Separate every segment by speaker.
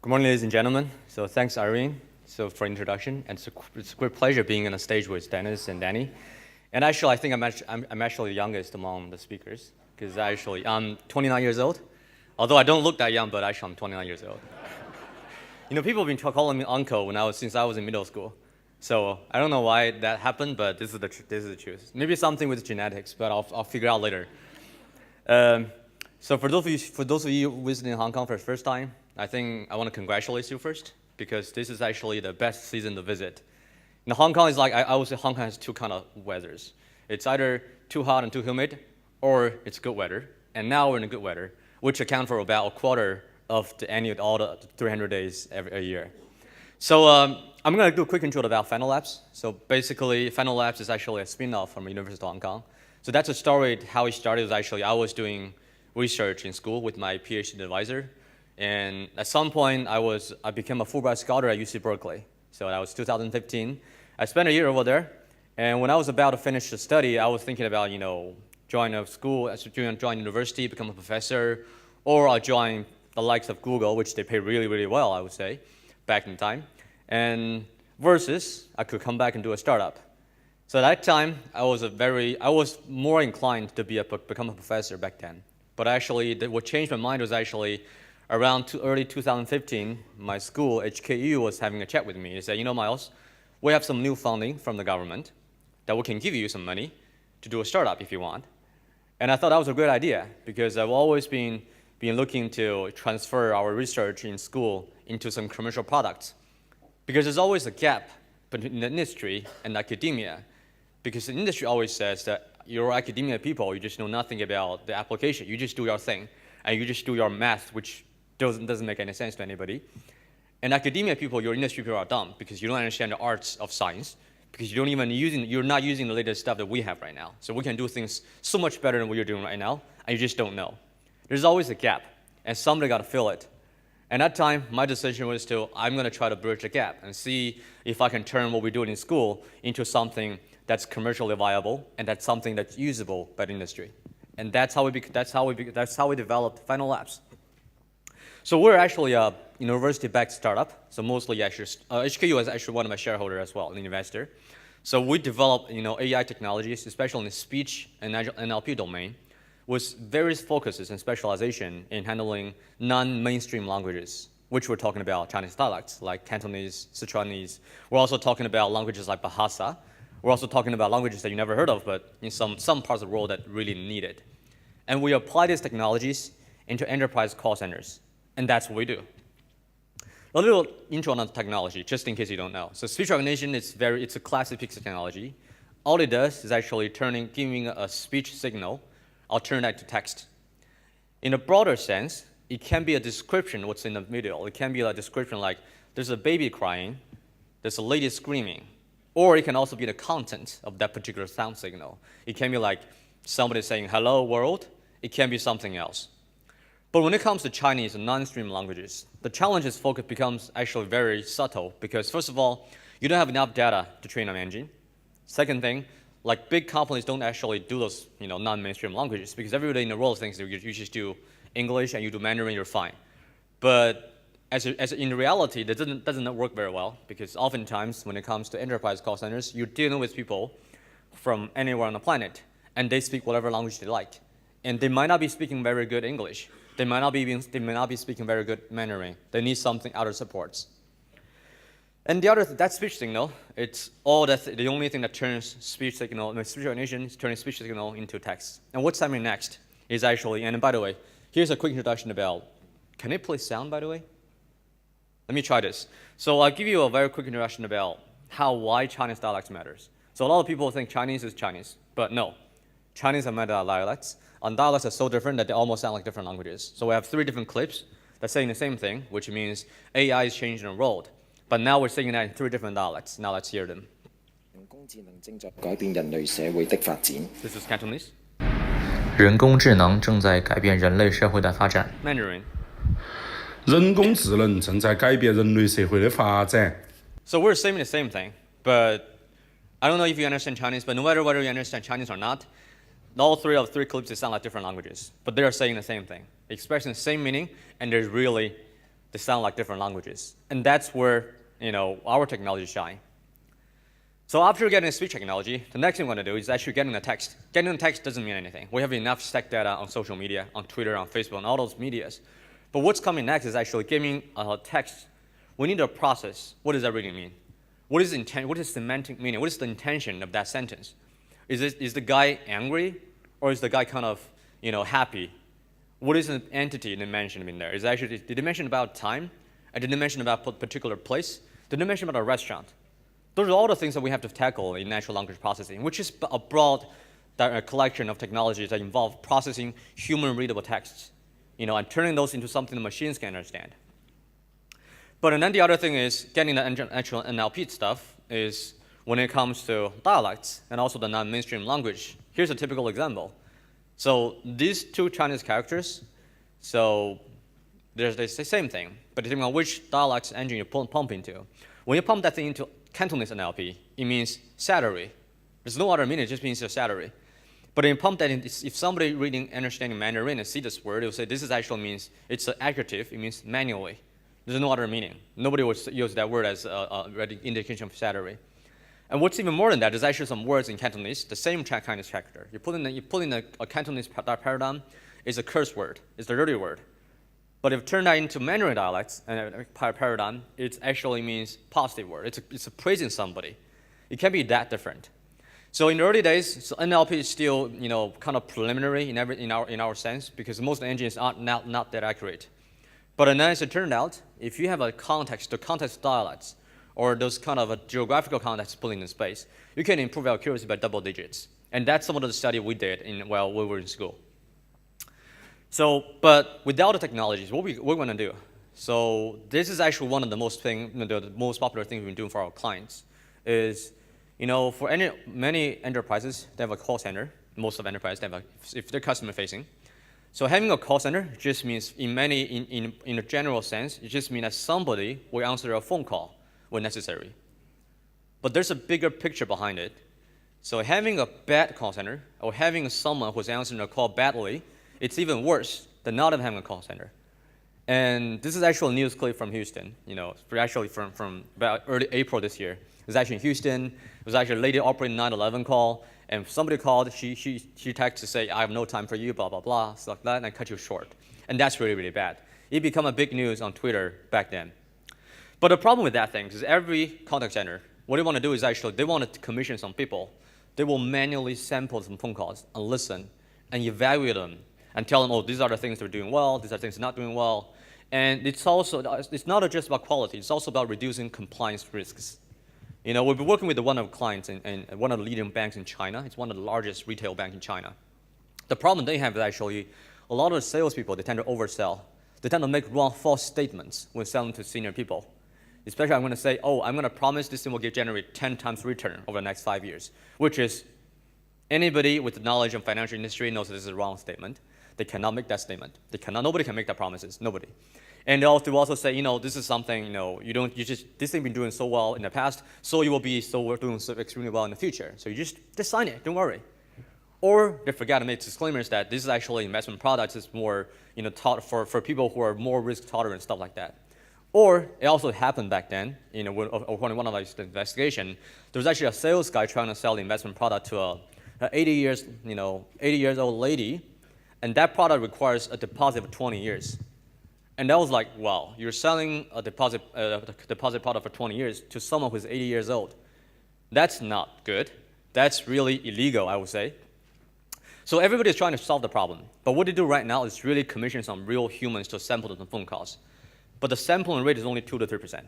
Speaker 1: Good morning, ladies and gentlemen. So thanks, Irene, for introduction. And it's a great pleasure being on a stage with Dennis and Danny. And actually, I think I'm actually the youngest among the speakers, because I'm 29 years old. Although I don't look that young, but actually I'm 29 years old. People have been calling me uncle since I was in middle school. So I don't know why that happened, but this is the truth. Maybe something with genetics, but I'll figure out later. So for those of you visiting Hong Kong for the first time, I think I want to congratulate you first, because this is actually the best season to visit. Hong Kong is like, I would say Hong Kong has two kind of weathers. It's either too hot and too humid, or it's good weather. And now we're in a good weather, which account for about a quarter of all the 300 days a year. So I'm going to do a quick intro about Fano Labs. So basically, Fano Labs is actually a spin-off from the University of Hong Kong. So that's a story. How it started was actually I was doing research in school with my PhD advisor. And at some point, I became a Fulbright scholar at UC Berkeley. So that was 2015. I spent a year over there. And when I was about to finish the study, I was thinking about, join a school, join university, become a professor, or I'll join the likes of Google, which they pay really, really well, I would say, back in time. And versus, I could come back and do a startup. So at that time, I was more inclined to become a professor back then. But actually, what changed my mind was actually around early 2015, my school, HKU, was having a chat with me. They said, Miles, we have some new funding from the government that we can give you some money to do a startup if you want. And I thought that was a great idea, because I've always been looking to transfer our research in school into some commercial products. Because there's always a gap between the industry and academia. Because the industry always says that you're academia people, you just know nothing about the application. You just do your thing, and you just do your math, which doesn't make any sense to anybody. And academia people, your industry people are dumb, because you don't understand the arts of science, because you're not using the latest stuff that we have right now. So we can do things so much better than what you're doing right now, and you just don't know. There's always a gap, and somebody got to fill it. And at that time, my decision was I'm going to try to bridge the gap and see if I can turn what we're doing in school into something that's commercially viable, and that's something that's usable by the industry. And that's how we developed Fano Labs. So we're actually a university-backed startup. So mostly HKU is actually one of my shareholders as well, an investor. So we develop AI technologies, especially in the speech and NLP domain, with various focuses and specialization in handling non-mainstream languages, which we're talking about Chinese dialects like Cantonese, Sichuanese. We're also talking about languages like Bahasa. We're also talking about languages that you never heard of, but in some parts of the world that really need it. And we apply these technologies into enterprise call centers, and that's what we do. A little intro on the technology, just in case you don't know. So speech recognition it's a classic piece of technology. All it does is actually giving a speech signal, I'll turn that to text. In a broader sense, it can be a description of what's in the video. It can be a description like there's a baby crying, there's a lady screaming, or it can also be the content of that particular sound signal. It can be like somebody saying, hello, world. It can be something else. But when it comes to Chinese and non-stream languages, the challenges focus becomes actually very subtle, because first of all, you don't have enough data to train an engine. Second thing, like big companies don't actually do those non-mainstream languages, because everybody in the world thinks that you just do English and you do Mandarin, you're fine. But in reality, that doesn't work very well, because oftentimes when it comes to enterprise call centers, you're dealing with people from anywhere on the planet, and they speak whatever language they like. And they might not be speaking very good English. They might not be speaking very good Mandarin. They need something other supports. And that speech signal, it's the only thing that turns speech recognition is turning speech signal into text. And what's happening next is actually, and by the way, here's a quick introduction about, can it play sound, by the way? Let me try this. So I'll give you a very quick introduction about why Chinese dialects matters. So a lot of people think Chinese is Chinese, but no. Chinese are meta dialects, and dialects are so different that they almost sound like different languages. So we have 3 different clips that saying the same thing, which means AI is changing the world. But now we're saying that in 3 different dialects. Now let's hear them. This is Cantonese.
Speaker 2: 人工智能正在改变人类社会的发展。
Speaker 1: Mandarin.
Speaker 3: 人工智能正在改变人类社会的发展。
Speaker 1: So we're saying the same thing, but I don't know if you understand Chinese, but no matter whether you understand Chinese or not, all 3 clips, they sound like different languages, but they're saying the same thing, expressing the same meaning, and there's really They sound like different languages. And that's where our technology shine. So after getting the speech technology, the next thing we're going to do is actually getting the text. Getting the text doesn't mean anything. We have enough stack data on social media, on Twitter, on Facebook, on all those medias. But what's coming next is actually giving text. We need to process. What does that really mean? What is semantic meaning? What is the intention of that sentence? Is the guy angry, or is the guy kind of happy? What is the entity they mentioned in there? Is actually, did they mention about time? And did they mention about a particular place? Did they mention about a restaurant? Those are all the things that we have to tackle in natural language processing, which is a broad collection of technologies that involve processing human-readable texts, and turning those into something the machines can understand. But then the other thing is getting the actual NLP stuff is when it comes to dialects and also the non-mainstream language. Here's a typical example. So these two Chinese characters, so there's the same thing, but depending on which dialects engine you pump into. When you pump that thing into Cantonese NLP, it means salary. There's no other meaning, it just means your salary. But when you pump that in, if somebody understanding Mandarin and see this word, it will say this actually means, it's an adjective, it means manually. There's no other meaning. Nobody would use that word as an indication of salary. And what's even more than that, there's actually some words in Cantonese, the same Chinese character. You put in a Cantonese paradigm, it's a curse word, it's a dirty word. But if you turn that into Mandarin dialects and paradigm, it actually means positive word. It's praising somebody. It can be that different. So in the early days, so NLP is still kind of preliminary in our sense, because most engines are not that accurate. But then as it turned out, if you have a context dialects, or those kind of a geographical contexts put in space, you can improve our accuracy by double digits. And that's some of the study we did while we were in school. So, but without the technologies, what we're going to do? So this is actually one of the most popular things we've been doing for our clients is, for many enterprises, they have a call center. Most of enterprises, if they're customer facing. So having a call center just means, in a general sense, it just means that somebody will answer a phone call when necessary. But there's a bigger picture behind it. So having a bad call center, or having someone who's answering a call badly, it's even worse than not having a call center. And this is actually a news clip from Houston, actually from about early April this year. It was actually in Houston. It was actually a lady operating 911 call, and somebody called, she texted to say, I have no time for you, blah, blah, blah, stuff like that, and I cut you short. And that's really, really bad. It became a big news on Twitter back then. But the problem with that thing is every contact center, what they want to do is actually, they want to commission some people. They will manually sample some phone calls and listen and evaluate them and tell them, oh, these are the things they're doing well, these are things they're not doing well. And it's not just about quality, it's also about reducing compliance risks. We've been working with one of the clients and one of the leading banks in China. It's one of the largest retail banks in China. The problem they have is actually a lot of the salespeople, they tend to oversell. They tend to make false statements when selling to senior people. Especially I'm going to say, oh, I'm going to promise this thing will generate 10 times return over the next 5 years, which is anybody with knowledge of financial industry knows this is a wrong statement. They cannot make that statement. Nobody can make that promises, nobody. And they also say, this is something, this thing been doing so well in the past, so you will be doing so extremely well in the future. So you just sign it, don't worry. Or they forget to make disclaimers that this is actually investment products, it's more, taught for people who are more risk tolerant, stuff like that. Or it also happened back then, according to one of the investigation, there was actually a sales guy trying to sell the investment product to a 80 years old lady, and that product requires a deposit of 20 years. And that was like, wow, you're selling a deposit product for 20 years to someone who's 80 years old. That's not good. That's really illegal, I would say. So everybody's trying to solve the problem. But what they do right now is really commission some real humans to sample the phone calls. But the sampling rate is only 2 to 3%.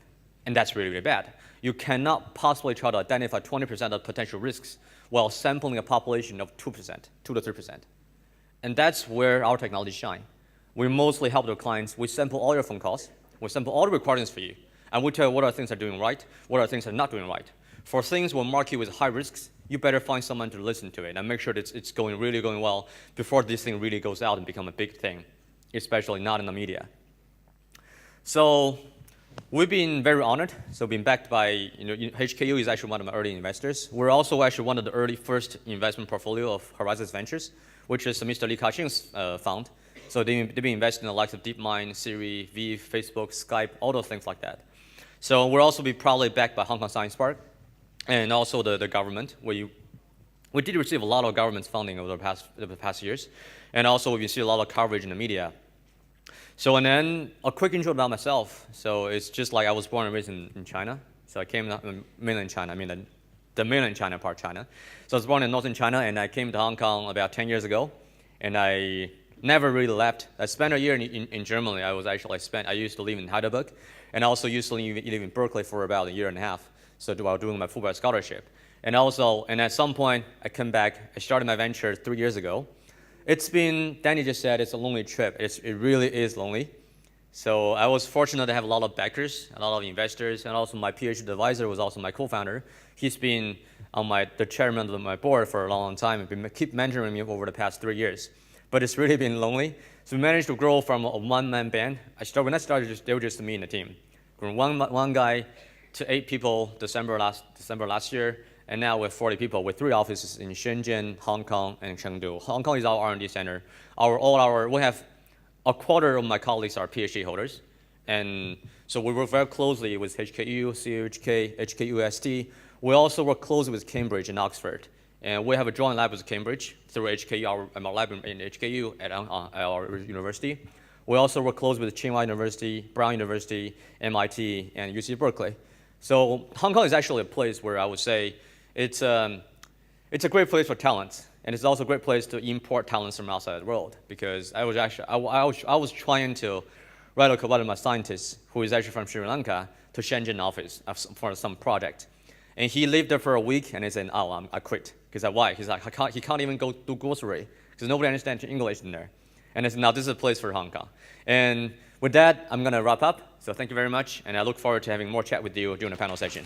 Speaker 1: And that's really, really bad. You cannot possibly try to identify 20% of potential risks while sampling a population of 2%, 2 to 3%. And that's where our technology shine. We mostly help the clients. We sample all your phone calls. We sample all the recordings for you. And we tell you what are things that are doing right, what are things that are not doing right. For things we'll mark you with high risks, you better find someone to listen to it and make sure that it's really going well before this thing really goes out and become a big thing, especially not in the media. So we've been very honored. So being backed by, HKU is actually one of my early investors. We're also actually one of the first investment portfolio of Horizons Ventures, which is Mr. Li Ka-shing's fund. So they've been investing in the likes of DeepMind, Siri, Vive, Facebook, Skype, all those things like that. So we're also be proudly backed by Hong Kong Science Park and also the government. We did receive a lot of government funding over the past years. And also we see a lot of coverage in the media. So and then a quick intro about myself. So it's just like I was born and raised in China. So I came to mainland China, I mean the mainland China part of China. So I was born in northern China and I came to Hong Kong about 10 years ago. And I never really left. I spent a year in Germany. I used to live in Heidelberg. And I also used to live in Berkeley for about a year and a half. So while doing my Fulbright scholarship. And at some point I came back, I started my venture 3 years ago. It's been, Danny just said, it's a lonely trip. It really is lonely. So I was fortunate to have a lot of backers, a lot of investors, and also my PhD advisor was also my co-founder. He's been on the chairman of my board for a long time and keep mentoring me over the past 3 years. But it's really been lonely. So we managed to grow from a one-man band. When I started, they were just me and the team. From one guy to 8 people December last year. And now we have 40 people with 3 offices in Shenzhen, Hong Kong, and Chengdu. Hong Kong is our R&D center. We have a quarter of my colleagues are PhD holders. And so we work very closely with HKU, CUHK, HKUST. We also work closely with Cambridge and Oxford. And we have a joint lab with Cambridge through HKU, our lab in HKU at our university. We also work closely with Tsinghua University, Brown University, MIT, and UC Berkeley. So Hong Kong is actually a place where I would say it's a great place for talents, and it's also a great place to import talents from outside the world. Because I was trying to relocate one of my scientists, who is actually from Sri Lanka, to Shenzhen office for some project, and he lived there for a week, and he said, "Oh, I quit." Because why? He's like, he can't even go do grocery because nobody understands English in there. And I said, "Now this is a place for Hong Kong." And with that, I'm gonna wrap up. So thank you very much, and I look forward to having more chat with you during the panel session.